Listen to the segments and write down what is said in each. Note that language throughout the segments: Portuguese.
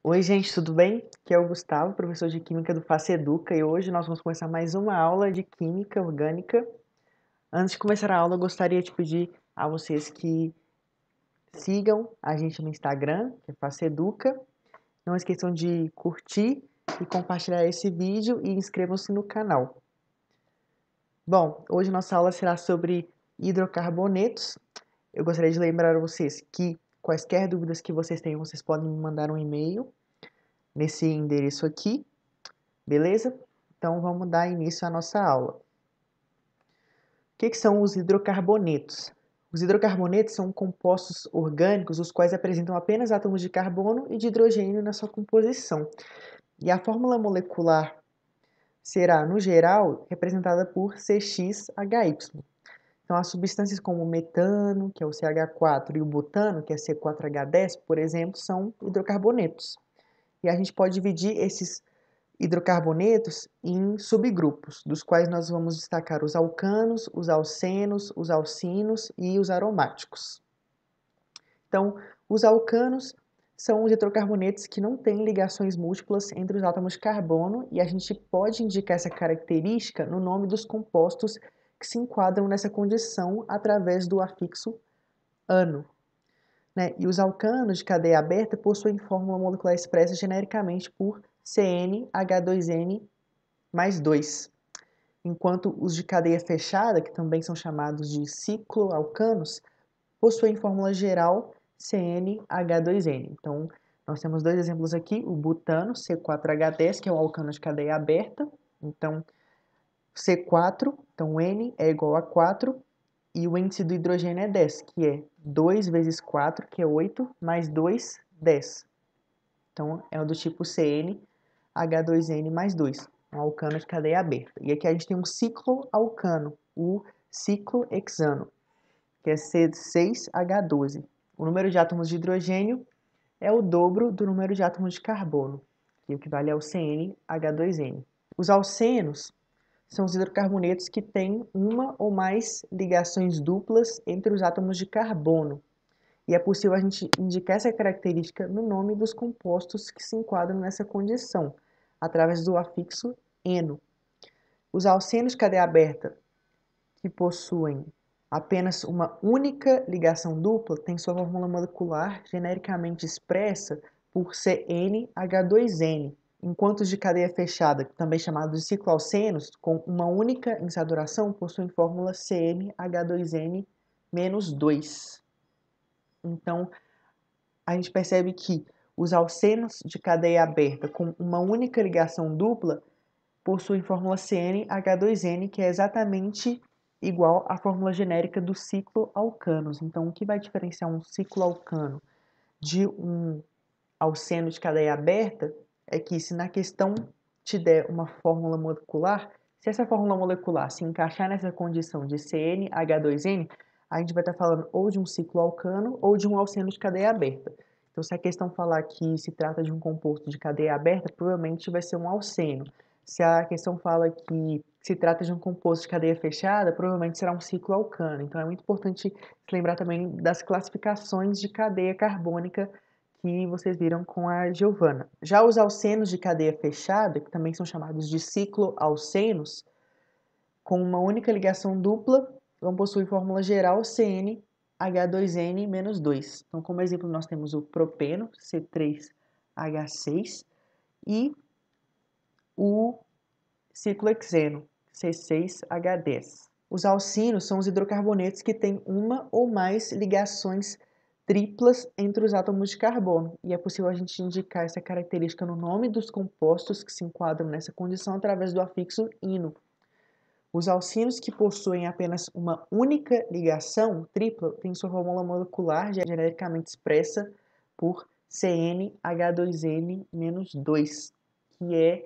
Oi, gente, tudo bem? Aqui é o Gustavo, professor de Química do FACEDUCA, e hoje nós vamos começar mais uma aula de Química Orgânica. Antes de começar a aula, eu gostaria de pedir a vocês que sigam a gente no Instagram, que é FACEDUCA. Não esqueçam de curtir e compartilhar esse vídeo e inscrevam-se no canal. Bom, hoje nossa aula será sobre hidrocarbonetos. Eu gostaria de lembrar a vocês que quaisquer dúvidas que vocês tenham, vocês podem me mandar um e-mail nesse endereço aqui. Beleza? Então vamos dar início à nossa aula. O que são os hidrocarbonetos? Os hidrocarbonetos são compostos orgânicos os quais apresentam apenas átomos de carbono e de hidrogênio na sua composição. E a fórmula molecular será, no geral, representada por CXHY. Então, as substâncias como o metano, que é o CH4, e o butano, que é C4H10, por exemplo, são hidrocarbonetos. E a gente pode dividir esses hidrocarbonetos em subgrupos, dos quais nós vamos destacar os alcanos, os alcenos, os alcinos e os aromáticos. Então, os alcanos são os hidrocarbonetos que não têm ligações múltiplas entre os átomos de carbono, e a gente pode indicar essa característica no nome dos compostos que se enquadram nessa condição através do afixo ano. E os alcanos de cadeia aberta possuem fórmula molecular expressa genericamente por CnH2n mais 2, enquanto os de cadeia fechada, que também são chamados de cicloalcanos, possuem fórmula geral CnH2n. Então, nós temos dois exemplos aqui, o butano, C4H10, que é um alcano de cadeia aberta, então C4, então N é igual a 4, e o índice do hidrogênio é 10, que é 2 vezes 4, que é 8, mais 2, 10. Então, é o do tipo CnH2n mais 2, um alcano de cadeia aberta. E aqui a gente tem um cicloalcano, o ciclohexano, que é C6H12. O número de átomos de hidrogênio é o dobro do número de átomos de carbono, que equivale ao CnH2n. Os alcenos são os hidrocarbonetos que têm uma ou mais ligações duplas entre os átomos de carbono. E é possível a gente indicar essa característica no nome dos compostos que se enquadram nessa condição, através do afixo eno. Os alcenos de cadeia aberta, que possuem apenas uma única ligação dupla, têm sua fórmula molecular genericamente expressa por CnH2n, enquanto os de cadeia fechada, também chamados de cicloalcenos, com uma única insaturação, possuem fórmula CnH2n menos 2. Então, a gente percebe que os alcenos de cadeia aberta com uma única ligação dupla possuem fórmula CnH2n, que é exatamente igual à fórmula genérica dos cicloalcanos. Então, o que vai diferenciar um cicloalcano de um alceno de cadeia aberta é que, se na questão te der uma fórmula molecular, se essa fórmula molecular se encaixar nessa condição de CnH2n, a gente vai estar falando ou de um cicloalcano ou de um alceno de cadeia aberta. Então, se a questão falar que se trata de um composto de cadeia aberta, provavelmente vai ser um alceno. Se a questão fala que se trata de um composto de cadeia fechada, provavelmente será um cicloalcano. Então, é muito importante se lembrar também das classificações de cadeia carbônica que vocês viram com a Giovana. Já os alcenos de cadeia fechada, que também são chamados de cicloalcenos, com uma única ligação dupla, vão possuir fórmula geral CnH2n-2. Então, como exemplo, nós temos o propeno, C3H6, e o ciclohexeno, C6H10. Os alcinos são os hidrocarbonetos que têm uma ou mais ligações triplas entre os átomos de carbono, e é possível a gente indicar essa característica no nome dos compostos que se enquadram nessa condição através do afixo ino. Os alcinos que possuem apenas uma única ligação tripla têm sua fórmula molecular genericamente expressa por CnH2n-2, que é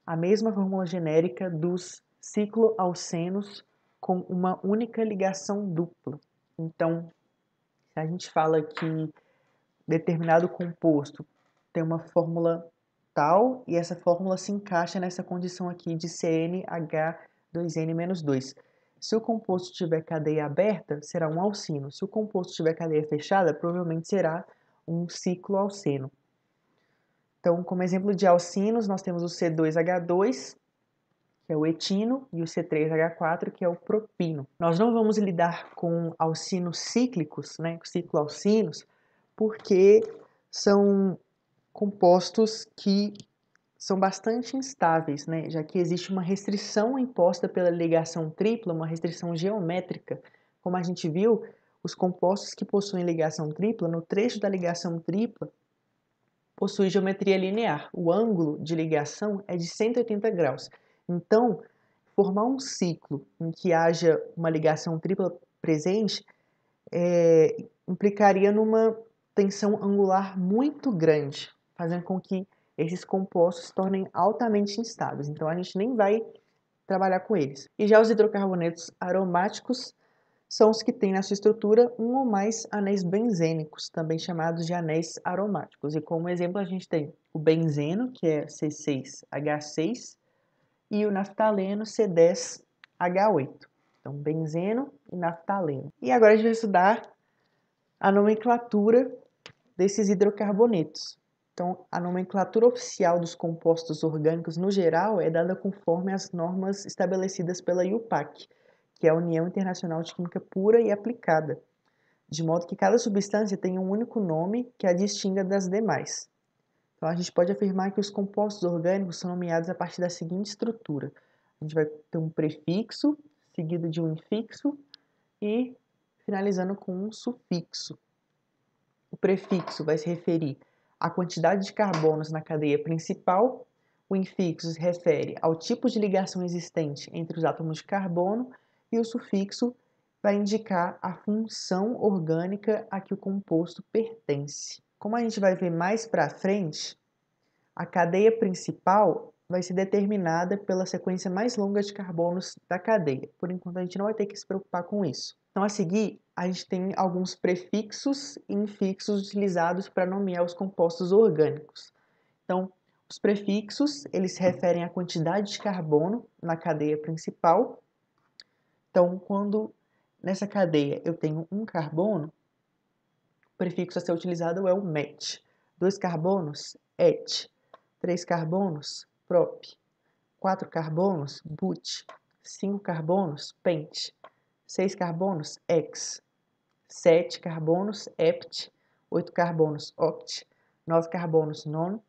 a mesma fórmula genérica dos cicloalcenos com uma única ligação dupla. Então, se a gente fala que determinado composto tem uma fórmula tal e essa fórmula se encaixa nessa condição aqui de CnH2n-2. Se o composto tiver cadeia aberta, será um alcino. Se o composto tiver cadeia fechada, provavelmente será um cicloalceno. Então, como exemplo de alcinos, nós temos o C2H2, que é o etino, e o C3H4, que é o propino. Nós não vamos lidar com alcinos cíclicos, né, cicloalcinos, porque são compostos que são bastante instáveis, né, já que existe uma restrição imposta pela ligação tripla, uma restrição geométrica. Como a gente viu, os compostos que possuem ligação tripla, no trecho da ligação tripla, possui geometria linear. O ângulo de ligação é de 180 graus. Então, formar um ciclo em que haja uma ligação tripla presente implicaria numa tensão angular muito grande, fazendo com que esses compostos se tornem altamente instáveis. Então, a gente nem vai trabalhar com eles. E já os hidrocarbonetos aromáticos são os que têm na sua estrutura um ou mais anéis benzênicos, também chamados de anéis aromáticos. E como exemplo a gente tem o benzeno, que é C6H6, e o naftaleno, C10H8. Então, benzeno e naftaleno. E agora a gente vai estudar a nomenclatura desses hidrocarbonetos. Então, a nomenclatura oficial dos compostos orgânicos no geral é dada conforme as normas estabelecidas pela IUPAC, que é a União Internacional de Química Pura e Aplicada, de modo que cada substância tem um único nome que a distinga das demais. Então, a gente pode afirmar que os compostos orgânicos são nomeados a partir da seguinte estrutura. A gente vai ter um prefixo, seguido de um infixo e finalizando com um sufixo. O prefixo vai se referir à quantidade de carbonos na cadeia principal, o infixo se refere ao tipo de ligação existente entre os átomos de carbono e o sufixo vai indicar a função orgânica a que o composto pertence. Como a gente vai ver mais para frente, a cadeia principal vai ser determinada pela sequência mais longa de carbonos da cadeia. Por enquanto, a gente não vai ter que se preocupar com isso. Então, a seguir, a gente tem alguns prefixos e infixos utilizados para nomear os compostos orgânicos. Então, os prefixos, eles se referem à quantidade de carbono na cadeia principal. Então, quando nessa cadeia eu tenho um carbono, o prefixo a ser utilizado é o met. 2 carbonos, et. 3 carbonos, prop. 4 carbonos, but. 5 carbonos, pent. 6 carbonos, ex. 7 carbonos, hept. 8 carbonos, oct. 9 carbonos, non.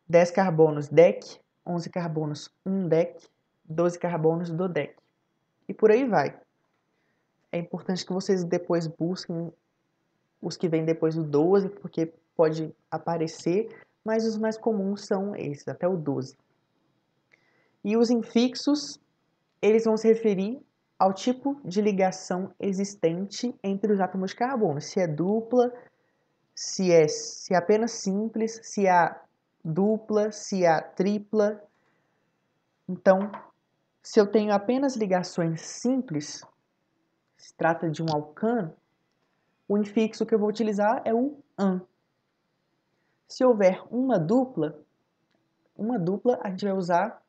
10 carbonos, dec. 11 carbonos, undec. 12 carbonos, dodec. E por aí vai. É importante que vocês depois busquem os que vêm depois do 12, porque pode aparecer, mas os mais comuns são esses, até o 12. E os infixos, eles vão se referir ao tipo de ligação existente entre os átomos de carbono, se é dupla, se é apenas simples, se há dupla, se há tripla. Então, se eu tenho apenas ligações simples, se trata de um alcano, o infixo que eu vou utilizar é o an. Se houver uma dupla a gente vai usar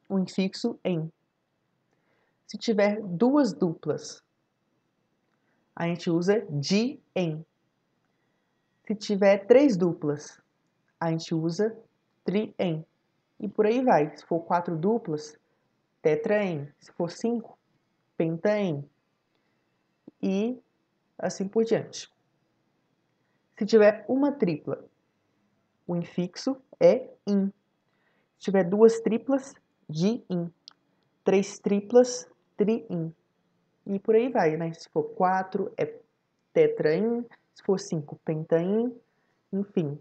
o infixo em. Se tiver duas duplas, a gente usa di-en. Se tiver 3 duplas, a gente usa tri-en. E por aí vai. Se for 4 duplas, tetra-en. Se for 5, penta-en. E assim por diante. Se tiver uma tripla, o infixo é in. Se tiver 2 triplas, di-in. 3 triplas, tri-in. E por aí vai, né? Se for 4, é tetra-in. Se for 5, penta-in. Enfim,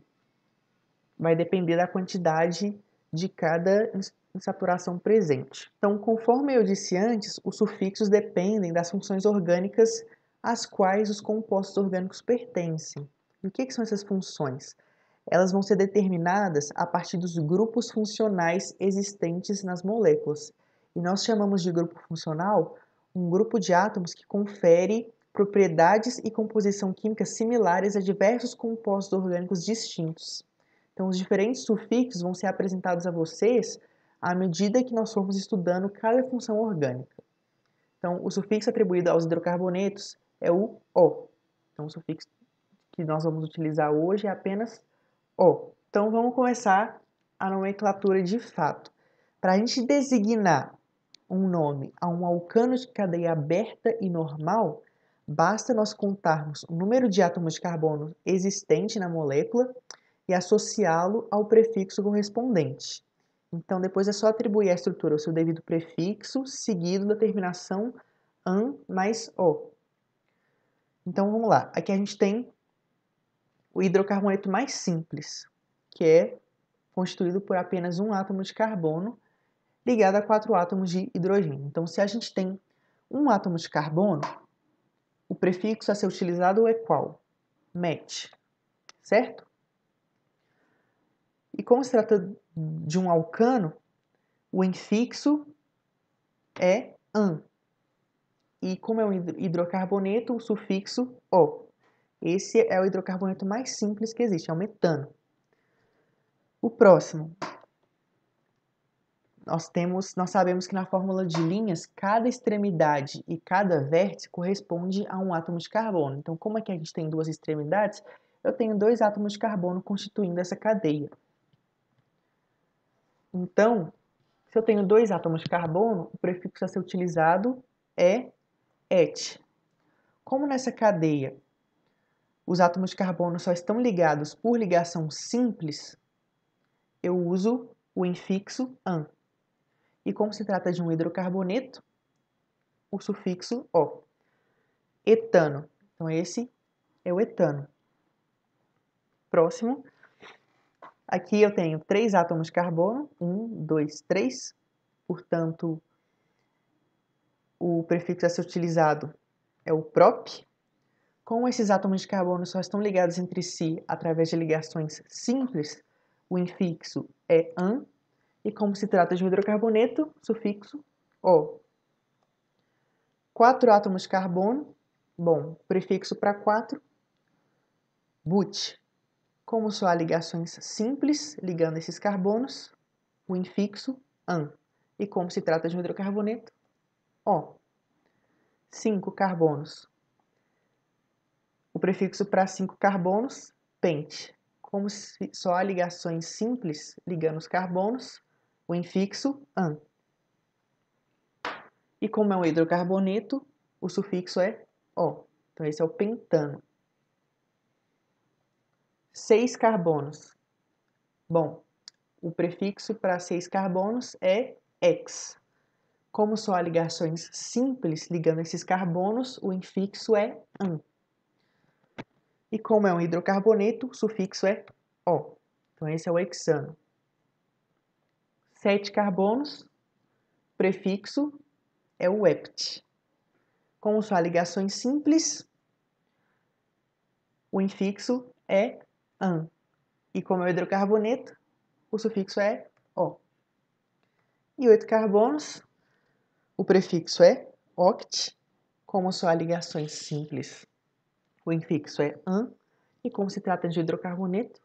vai depender da quantidade de cada insaturação presente. Então, conforme eu disse antes, os sufixos dependem das funções orgânicas às quais os compostos orgânicos pertencem. E o que são essas funções? Elas vão ser determinadas a partir dos grupos funcionais existentes nas moléculas. E nós chamamos de grupo funcional um grupo de átomos que confere propriedades e composição química similares a diversos compostos orgânicos distintos. Então, os diferentes sufixos vão ser apresentados a vocês à medida que nós formos estudando cada função orgânica. Então, o sufixo atribuído aos hidrocarbonetos é o O. Então, o sufixo que nós vamos utilizar hoje é apenas O. Então, vamos começar a nomenclatura de fato. Para a gente designar um nome a um alcano de cadeia aberta e normal, basta nós contarmos o número de átomos de carbono existente na molécula e associá-lo ao prefixo correspondente. Então, depois é só atribuir à estrutura o seu devido prefixo, seguido da terminação -an mais -o. Então, vamos lá. Aqui a gente tem o hidrocarboneto mais simples, que é constituído por apenas um átomo de carbono ligado a 4 átomos de hidrogênio. Então, se a gente tem um átomo de carbono, o prefixo a ser utilizado é qual? Met, certo? E como se trata de um alcano, o infixo é -an. E como é um hidrocarboneto, o sufixo -o. Esse é o hidrocarboneto mais simples que existe, é o metano. O próximo, nós sabemos que na fórmula de linhas, cada extremidade e cada vértice corresponde a um átomo de carbono. Então, como é que a gente tem duas extremidades? Eu tenho 2 átomos de carbono constituindo essa cadeia. Então, se eu tenho 2 átomos de carbono, o prefixo a ser utilizado é et. Como nessa cadeia os átomos de carbono só estão ligados por ligação simples, eu uso o infixo -an. E como se trata de um hidrocarboneto, o sufixo -o. Etano. Então, esse é o etano. Próximo. Aqui eu tenho 3 átomos de carbono. 1, 2, 3. Portanto, o prefixo a ser utilizado é o prop. Como esses átomos de carbono só estão ligados entre si através de ligações simples, o infixo é -an. E como se trata de um hidrocarboneto, sufixo -o. 4 átomos de carbono. Bom, prefixo para 4, but. Como só há ligações simples ligando esses carbonos, o infixo -an. E como se trata de um hidrocarboneto, -o. 5 carbonos. O prefixo para 5 carbonos, pent. Como só há ligações simples ligando os carbonos, o infixo -an. E como é um hidrocarboneto, o sufixo é -o. Então esse é o pentano. 6 carbonos. Bom, o prefixo para 6 carbonos é ex. Como só há ligações simples ligando esses carbonos, o infixo é -an. E como é um hidrocarboneto, o sufixo é -o. Então esse é o hexano. 7 carbonos, prefixo é o hept. Como só há ligações simples, o infixo é -an. E como é um hidrocarboneto, o sufixo é -o. E 8 carbonos, o prefixo é oct. Como só há ligações simples, o infixo é -an. E como se trata de hidrocarboneto,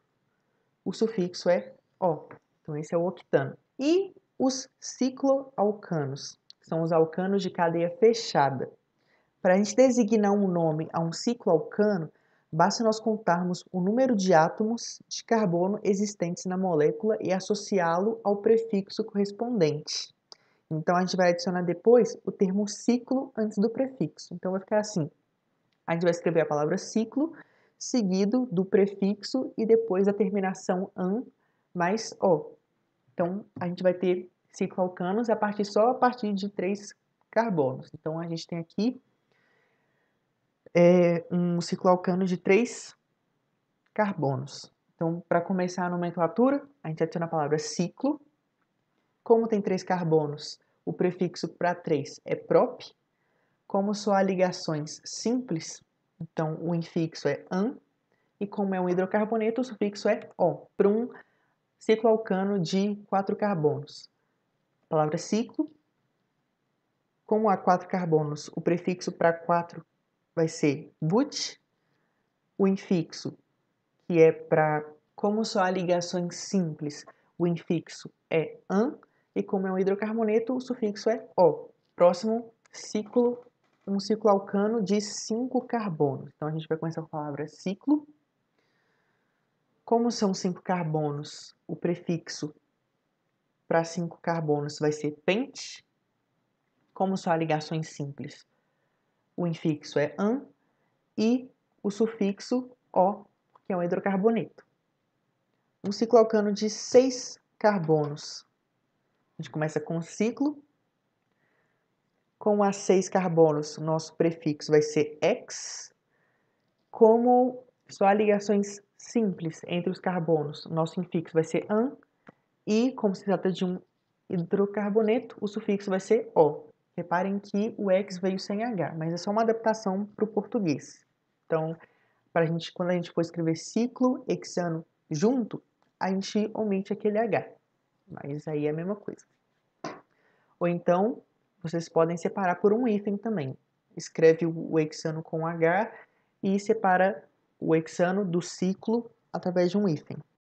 o sufixo é -o. Então esse é o octano. E os cicloalcanos, que são os alcanos de cadeia fechada. Para a gente designar um nome a um cicloalcano, basta nós contarmos o número de átomos de carbono existentes na molécula e associá-lo ao prefixo correspondente. Então, a gente vai adicionar depois o termo ciclo antes do prefixo. Então, vai ficar assim. A gente vai escrever a palavra ciclo, seguido do prefixo e depois a terminação -an mais -o. Então, a gente vai ter cicloalcanos só a partir de 3 carbonos. Então, a gente tem aqui um cicloalcano de 3 carbonos. Então, para começar a nomenclatura, a gente adiciona a palavra ciclo. Como tem 3 carbonos, o prefixo para 3 é prop. Como só há ligações simples, então o infixo é -an. E como é um hidrocarboneto, o sufixo é -o, para um cicloalcano de 4 carbonos. A palavra ciclo. Como há 4 carbonos, o prefixo para 4 vai ser but. O infixo, que é para como só há ligações simples, o infixo é -an. E como é um hidrocarboneto, o sufixo é -o. Próximo ciclo, um cicloalcano de 5 carbonos. Então a gente vai começar com a palavra ciclo. Como são 5 carbonos, o prefixo para 5 carbonos vai ser pente. Como são ligações simples, o infixo é -an e o sufixo -o, que é um hidrocarboneto. Um cicloalcano de 6 carbonos. A gente começa com o ciclo. Com as 6 carbonos, o nosso prefixo vai ser -ex. Como só há ligações simples entre os carbonos, o nosso infixo vai ser -an. E como se trata de um hidrocarboneto, o sufixo vai ser -o. Reparem que o ex veio sem H, mas é só uma adaptação para o português. Então, quando a gente for escrever ciclo, hexano junto, a gente omite aquele H. Mas aí é a mesma coisa. Ou então, vocês podem separar por um hífen também. Escreve o hexano com H e separa o hexano do ciclo através de um hífen.